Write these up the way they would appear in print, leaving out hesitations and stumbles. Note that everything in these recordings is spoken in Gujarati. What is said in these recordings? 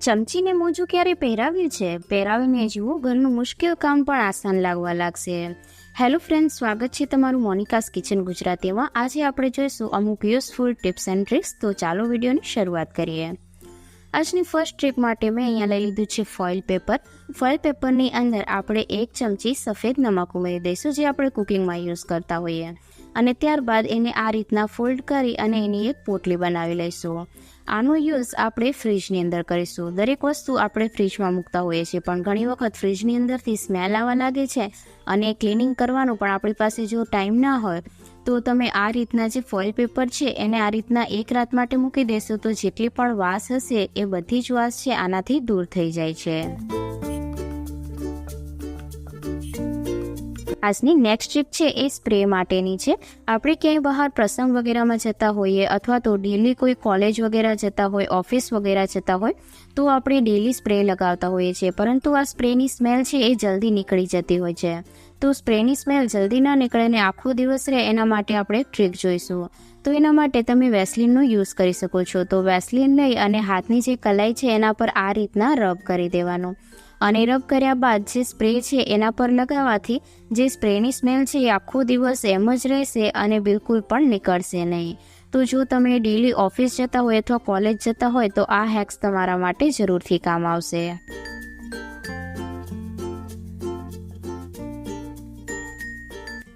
ચમચીને મોજું ક્યારે પહેરાવ્યું છે? પહેરાવીને જુઓ, ઘરનું મુશ્કેલ કામ પણ આસાન લાગવા લાગશે. હેલો ફ્રેન્ડ્સ, સ્વાગત છે તમારું મોનિકાસ કિચન ગુજરાતીમાં. આજે આપણે જોઈશું અમુક યુઝફુલ ટિપ્સ એન્ડ ટ્રિક્સ. તો ચાલો વિડીયોની શરૂઆત કરીએ. આજની ફર્સ્ટ ટ્રીપ માટે મેં અહીંયા લઈ લીધું છે ફોઇલ પેપર. ફોઇલ પેપરની અંદર આપણે 1 ચમચી સફેદ નમક ઉમેરી દઈશું, જે આપણે કુકિંગમાં યુઝ કરતા હોઈએ, અને ત્યારબાદ એને આ રીતના ફોલ્ડ કરી અને એની એક પોટલી બનાવી લઈશું. આનો યુઝ આપણે ફ્રીજની અંદર કરીશું. દરેક વસ્તુ આપણે ફ્રીજમાં મૂકતા હોઈએ છીએ, પણ ઘણી વખત ફ્રીજની અંદરથી સ્મેલ આવવા લાગે છે અને ક્લિનિંગ કરવાનું પણ આપણી પાસે જો ટાઈમ ના હોય, તો તમે આ રીતના જે ફોઇલ પેપર છે એને આ રીતના 1 રાત માટે મૂકી દેશો તો જેટલી પણ વાસ હશે એ બધી જ વાસ છે આનાથી દૂર થઈ જાય છે. આજની નેક્સ્ટ ટ્રીપ છે એ સ્પ્રે માટેની છે. આપણે ક્યાંય બહાર પ્રસંગ વગેરેમાં જતા હોઈએ અથવા તો ડેલી કોઈ કોલેજ વગેરે જતા હોય, ઓફિસ વગેરે જતા હોય, તો આપણે ડેલી સ્પ્રે લગાવતા હોઈએ છીએ, પરંતુ આ સ્પ્રેની સ્મેલ છે એ જલ્દી નીકળી જતી હોય છે. તો સ્પ્રેની સ્મેલ જલ્દી ના નીકળે ને આખો દિવસ રહે, એના માટે આપણે ટ્રીક જોઈશું. તો એના માટે તમે વેસ્લિનનો યુઝ કરી શકો છો. તો વેસ્લિન લઈ અને હાથની જે કલાઈ છે એના પર આ રીતના રબ કરી દેવાનું, અને રબ કર્યા બાદ જે સ્પ્રે છે એના પર લગાવવાથી જે સ્પ્રેની સ્મેલ છે એ આખો દિવસ એમ જ રહેશે અને બિલકુલ પણ નીકળશે નહીં. તો જો તમે ડેલી ઓફિસ જતા હોય અથવા કોલેજ જતા હોય તો આ હેક્સ તમારા માટે જરૂરથી કામ આવશે.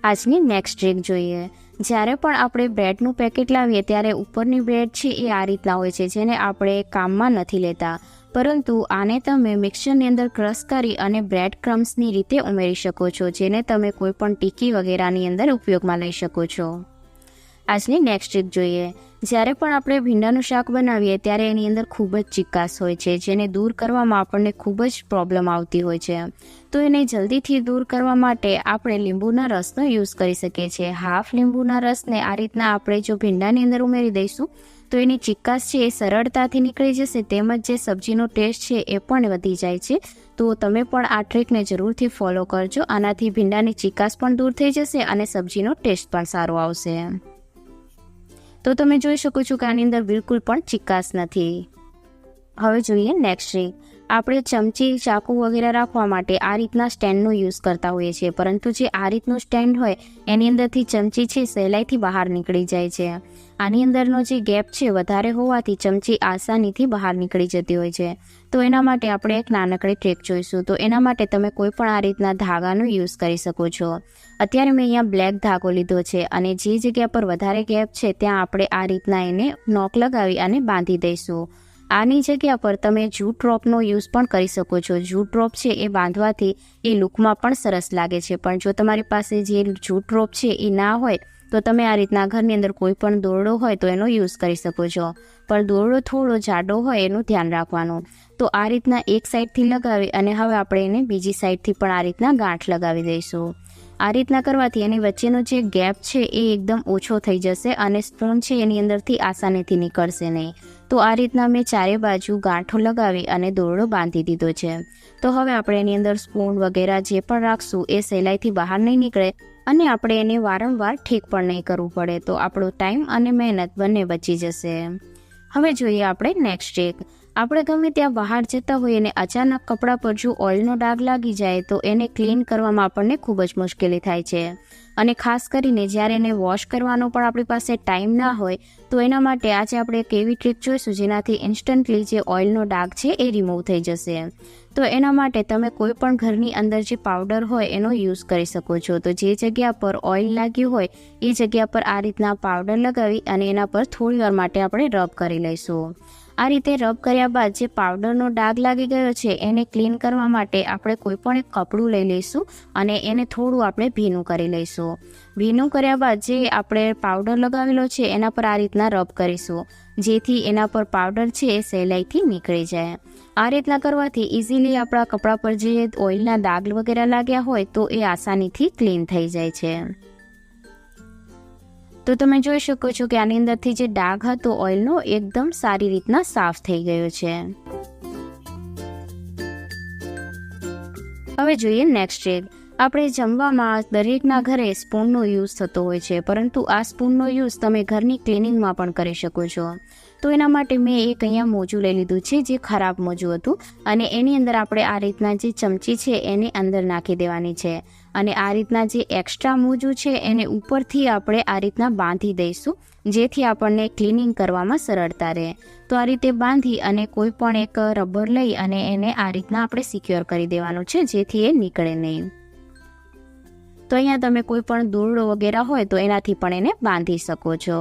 આજની નેક્સ્ટ ટ્રીક જોઈએ. જ્યારે પણ આપણે બ્રેડનું પેકેટ લાવીએ ત્યારે ઉપરની બ્રેડ છે એ આ રીતના હોય છે, જેને આપણે કામમાં નથી લેતા, પરંતુ આને તમે મિક્સરની અંદર ક્રશ કરી અને બ્રેડ ક્રમ્સની રીતે ઉમેરી શકો છો, જેને તમે કોઈ પણ ટીકી વગેરેની અંદર ઉપયોગમાં લઈ શકો છો. આજની નેક્સ્ટ ટ્રીક જોઈએ. જ્યારે પણ આપણે ભીંડાનું શાક બનાવીએ ત્યારે એની અંદર ખૂબ જ ચીકાશ હોય છે, જેને દૂર કરવામાં આપણને ખૂબ જ પ્રોબ્લેમ આવતી હોય છે. તો એને જલ્દીથી દૂર કરવા માટે આપણે લીંબુના રસનો યુઝ કરી શકીએ છીએ. હાફ લીંબુના રસને આ રીતના આપણે જો ભીંડાની અંદર ઉમેરી દઈશું તો એની ચીકાશ છે એ સરળતાથી નીકળી જશે, તેમજ જે સબ્જીનો ટેસ્ટ છે એ પણ વધી જાય છે. તો તમે પણ આ ટ્રીકને જરૂરથી ફોલો કરજો. આનાથી ભીંડાની ચીકાશ પણ દૂર થઈ જશે અને સબ્જીનો ટેસ્ટ પણ સારો આવશે. તો તમે જોઈ શકો છો કે આની અંદર બિલકુલ પણ ચીકાશ નથી. હવે જોઈએ નેક્સ્ટ ટ્રીક. આપણે ચમચી, ચાકુ વગેરે રાખવા માટે આ રીતના સ્ટેન્ડનો યુઝ કરતા હોઈએ છીએ, પરંતુ જે આ રીતનું સ્ટેન્ડ હોય એની અંદરથી ચમચી છે સહેલાઈથી બહાર નીકળી જાય છે. આની અંદરનો જે ગેપ છે વધારે હોવાથી ચમચી આસાનીથી બહાર નીકળી જતી હોય છે. તો એના માટે આપણે એક નાનકડી ટ્રીક જોઈશું. તો એના માટે તમે કોઈ પણ આ રીતના ધાગાનો યુઝ કરી શકો છો. અત્યારે મેં અહીંયા બ્લેક ધાગો લીધો છે, અને જે જગ્યા પર વધારે ગેપ છે ત્યાં આપણે આ રીતના એને નોક લગાવી અને બાંધી દઈશું. આની જગ્યા પર તમે જૂટ ડ્રોપનો યુઝ પણ કરી શકો છો. જૂટ ડ્રોપ છે એ બાંધવાથી એ લુકમાં પણ સરસ લાગે છે, પણ જો તમારી પાસે જે જૂટ ડ્રોપ છે એ ના હોય તો તમે આ રીતના ઘરની અંદર કોઈ પણ દોરડો હોય તો એનો યુઝ કરી શકો છો, પણ દોરડો થોડો જાડો હોય એનું ધ્યાન રાખવાનું. તો આ રીતના એક સાઈડથી લગાવી અને હવે આપણે એને બીજી સાઈડથી પણ આ રીતના ગાંઠ લગાવી દઈશું. આ રીતના કરવાથી એની વચ્ચેનો જે ગેપ છે એ એકદમ ઓછો થઈ જશે અને સ્પૂન છે એની અંદરથી આસાનીથી નીકળશે નહીં. તો આ રીતના મેં ચારે બાજુ ગાંઠો લગાવી અને દોરડો બાંધી દીધો છે. તો હવે આપણે એની અંદર સ્પૂન વગેરે જે પણ રાખશું એ સહેલાઈથી બહાર નહીં નીકળે અને આપણે એને વારંવાર ઠીક પણ નહીં કરવું પડે. તો આપણો ટાઈમ અને મહેનત બંને બચી જશે. હવે જોઈએ આપણે નેક્સ્ટ ટ્રીક. આપણે ગમે ત્યાં બહાર જતા હોઈએ અને અચાનક કપડા પર જો ઓઇલનો ડાઘ લાગી જાય તો એને ક્લીન કરવામાં આપણને ખૂબ જ મુશ્કેલી થાય છે, અને ખાસ કરીને જ્યારે એને વોશ કરવાનો પણ આપણી પાસે ટાઈમ ના હોય, તો એના માટે આજે આપણે એક એવી ટ્રીક જોઈશું જેનાથી ઇન્સ્ટન્ટલી જે ઓઇલનો ડાઘ છે એ રિમૂવ થઈ જશે. તો એના માટે તમે કોઈ પણ ઘરની અંદર જે પાવડર હોય એનો યુઝ કરી શકો છો. તો જે જગ્યા પર ઓઇલ લાગ્યું હોય એ જગ્યા પર આ રીતના પાવડર લગાવી અને એના પર થોડી વાર માટે આપણે રબ કરી લઈશું. આ રીતે રબ કર્યા બાદ જે પાવડરનો ડાઘ લાગી ગયો છે એને ક્લીન કરવા માટે આપણે કોઈ પણ એક કપડું લઈ લઈશું અને એને થોડું આપણે ભીનું કરી લઈશું. ભીનું કર્યા બાદ જે આપણે પાવડર લગાવેલો છે એના પર આ રીતના રબ કરીશું, જેથી એના પર પાવડર છે એ સહેલાઈથી નીકળી જાય. આ રીતના કરવાથી ઇઝીલી આપણા કપડા પર જે ઓઇલના ડાઘ વગેરે લાગ્યા હોય તો એ આસાનીથી ક્લીન થઈ જાય છે. તો તમે જોઈ શકો છો કે આની અંદરથી જે ડાઘ હતો ઓઇલનો એકદમ સારી રીતના સાફ થઈ ગયો છે. હવે જોઈએ નેક્સ્ટ ટ્રીક. આપણે જમવામાં દરેકના ઘરે સ્પૂનનો યુઝ થતો હોય છે, પરંતુ આ સ્પૂનનો યુઝ તમે ઘરની ક્લિનિંગમાં પણ કરી શકો છો. તો એના માટે મેં એક અહીંયા મોજું લઈ લીધું છે, જે ખરાબ મોજું હતું, અને એની અંદર આપણે આ રીતના જે ચમચી છે એની અંદર નાખી દેવાની છે, અને આ રીતના જે એક્સ્ટ્રા મોજું છે એને ઉપરથી આપણે આ રીતના બાંધી દઈશું, જેથી આપણને ક્લિનિંગ કરવામાં સરળતા રહે. તો આ રીતે બાંધી અને કોઈ પણ એક રબર લઈ અને એને આ રીતના આપણે સિક્યોર કરી દેવાનું છે, જેથી એ નીકળે નહીં. તો અહીંયા તમે કોઈ પણ દોરડો વગેરે હોય તો એનાથી પણ એને બાંધી શકો છો.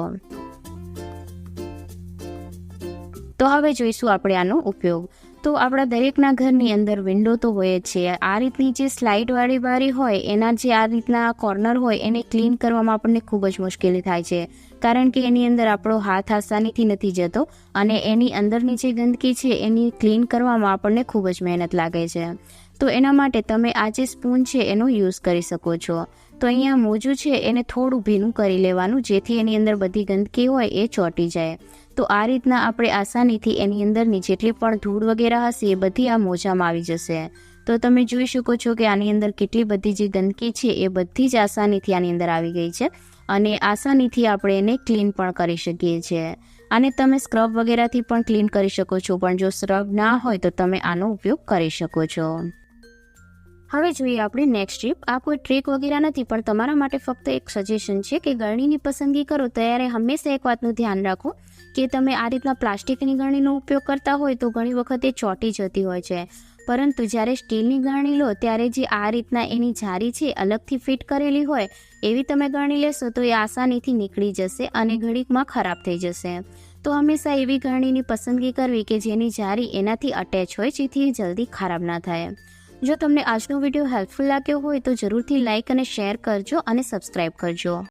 તો હવે જોઈશું આપણે આનો ઉપયોગ. તો આપણા દરેકના ઘરની અંદર વિન્ડો તો હોય જ છે. આ રીતની જે સ્લાઇડવાળી બારી હોય એના જે આ રીતના કોર્નર હોય એને ક્લીન કરવામાં આપણને ખૂબ જ મુશ્કેલી થાય છે, કારણ કે એની અંદર આપણો હાથ આસાનીથી નથી જતો, અને એની અંદરની જે ગંદકી છે એની ક્લીન કરવામાં આપણને ખૂબ જ મહેનત લાગે છે. તો એના માટે તમે આ જે સ્પૂન છે એનો યુઝ કરી શકો છો. તો અહીંયા મોજું છે એને થોડું ભીનું કરી લેવાનું, જેથી એની અંદર બધી ગંદકી હોય એ ચોંટી જાય. તો આ રીતના આપણે આસાનીથી એની અંદરની જેટલી પણ ધૂળ વગેરે હશે એ બધી આ મોજામાં આવી જશે. તો તમે જોઈ શકો છો કે આની અંદર કેટલી બધી જે ગંદકી છે એ બધી જ આસાનીથી આની અંદર આવી ગઈ છે, અને આસાનીથી આપણે એને ક્લીન પણ કરી શકીએ છીએ. આને તમે સ્ક્રબ વગેરેથી પણ ક્લીન કરી શકો છો, પણ જો સ્ક્રબ ના હોય તો તમે આનો ઉપયોગ કરી શકો છો. હવે જોઈએ આપણે નેક્સ્ટ ટીપ. આ કોઈ ટ્રીક વગેરે નથી, પણ તમારા માટે ફક્ત એક સજેશન છે કે ગળણીની પસંદગી કરો ત્યારે હંમેશા એક વાતનું ધ્યાન રાખો કે તમે આ રીતના પ્લાસ્ટિકની ગળણીનો ઉપયોગ કરતા હોય તો ઘણી વખત એ ચોંટી જતી હોય છે, પરંતુ જ્યારે સ્ટીલની ગળણી લો ત્યારે જે આ રીતના એની જારી છે અલગથી ફિટ કરેલી હોય એવી તમે ગળણી લેશો તો એ આસાનીથી નીકળી જશે અને ઘડીકમાં ખરાબ થઈ જશે. તો હંમેશા એવી ગળણીની પસંદગી કરવી કે જેની જારી એનાથી અટેચ હોય, જેથી એ જલ્દી ખરાબ ના થાય. જો તમને આજનો વિડીયો હેલ્પફુલ લાગ્યો હોય તો જરૂરથી લાઇક અને શેર કરજો અને સબસ્ક્રાઈબ કરજો.